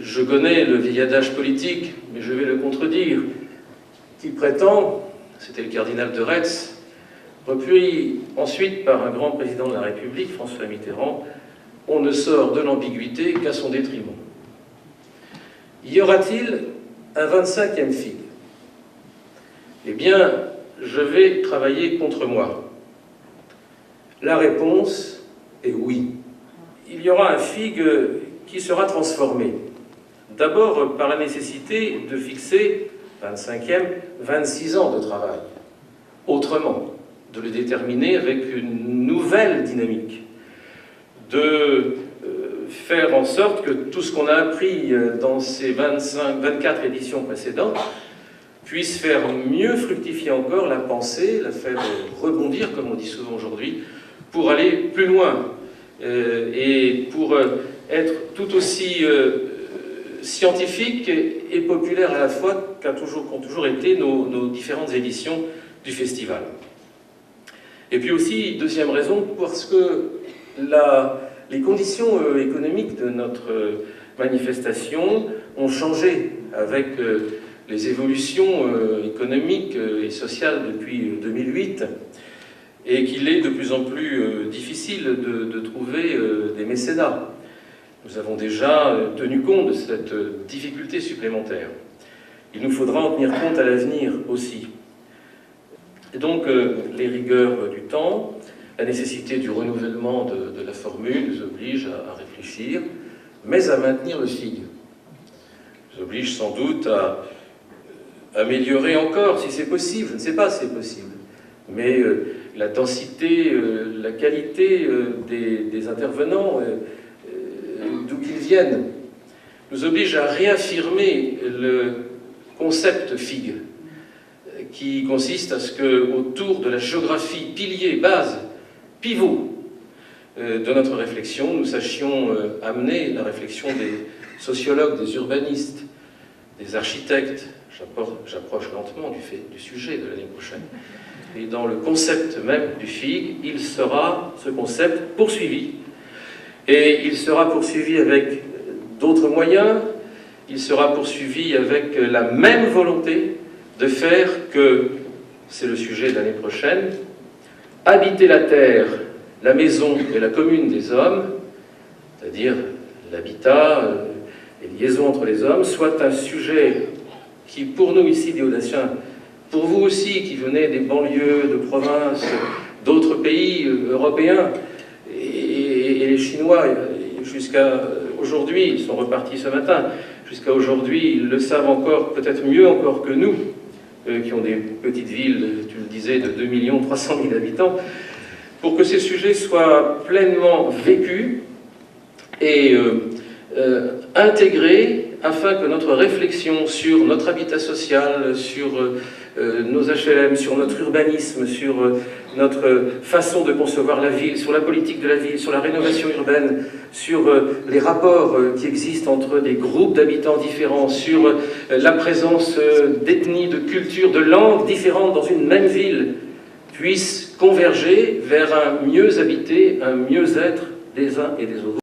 Je connais le vieil adage politique, mais je vais le contredire, qui prétend, c'était le cardinal de Retz, repris ensuite par un grand président de la République, François Mitterrand, on ne sort de l'ambiguïté qu'à son détriment. Y aura-t-il un 25e figue? Eh bien, je vais travailler contre moi. La réponse est oui. Il y aura un figue qui sera transformé. D'abord par la nécessité de fixer, 25e, 26 ans de travail. Autrement, de le déterminer avec une nouvelle dynamique. De faire en sorte que tout ce qu'on a appris dans ces 24 éditions précédentes puisse faire mieux fructifier encore la pensée, la faire rebondir, comme on dit souvent aujourd'hui, pour aller plus loin et pour être tout aussi scientifique et populaire à la fois qu'ont toujours été nos différentes éditions du festival. Et puis aussi, deuxième raison, parce que les conditions économiques de notre manifestation ont changé avec les évolutions économiques et sociales depuis 2008, et qu'il est de plus en plus difficile de trouver des mécénats. Nous avons déjà tenu compte de cette difficulté supplémentaire. Il nous faudra en tenir compte à l'avenir aussi. Et donc, les rigueurs du temps, la nécessité du renouvellement de la formule nous oblige à réfléchir, mais à maintenir le figue. Nous oblige sans doute à améliorer encore, si c'est possible. Je ne sais pas si c'est possible. Mais la densité, la qualité des intervenants, d'où qu'ils viennent, nous oblige à réaffirmer le concept figue, qui consiste à ce qu'autour de la géographie, pilier, base, pivot de notre réflexion, nous sachions amener la réflexion des sociologues, des urbanistes, des architectes. J'approche lentement du sujet de l'année prochaine. Et dans le concept même du FIG, il sera, ce concept, poursuivi. Et il sera poursuivi avec d'autres moyens, il sera poursuivi avec la même volonté de faire que, c'est le sujet de l'année prochaine, habiter la terre, la maison et la commune des hommes, c'est-à-dire l'habitat, les liaisons entre les hommes, soit un sujet qui, pour nous ici, des Audaciens, pour vous aussi qui venez des banlieues, de provinces, d'autres pays européens, et les Chinois, jusqu'à aujourd'hui, ils sont repartis ce matin, jusqu'à aujourd'hui, ils le savent encore, peut-être mieux encore que nous, qui ont des petites villes, tu le disais, de 2 300 000 habitants, pour que ces sujets soient pleinement vécus et intégrés, afin que notre réflexion sur notre habitat social, sur nos HLM, sur notre urbanisme, sur notre façon de concevoir la ville, sur la politique de la ville, sur la rénovation urbaine, sur les rapports qui existent entre des groupes d'habitants différents, sur la présence d'ethnies, de cultures, de langues différentes dans une même ville, puissent converger vers un mieux habiter, un mieux-être des uns et des autres.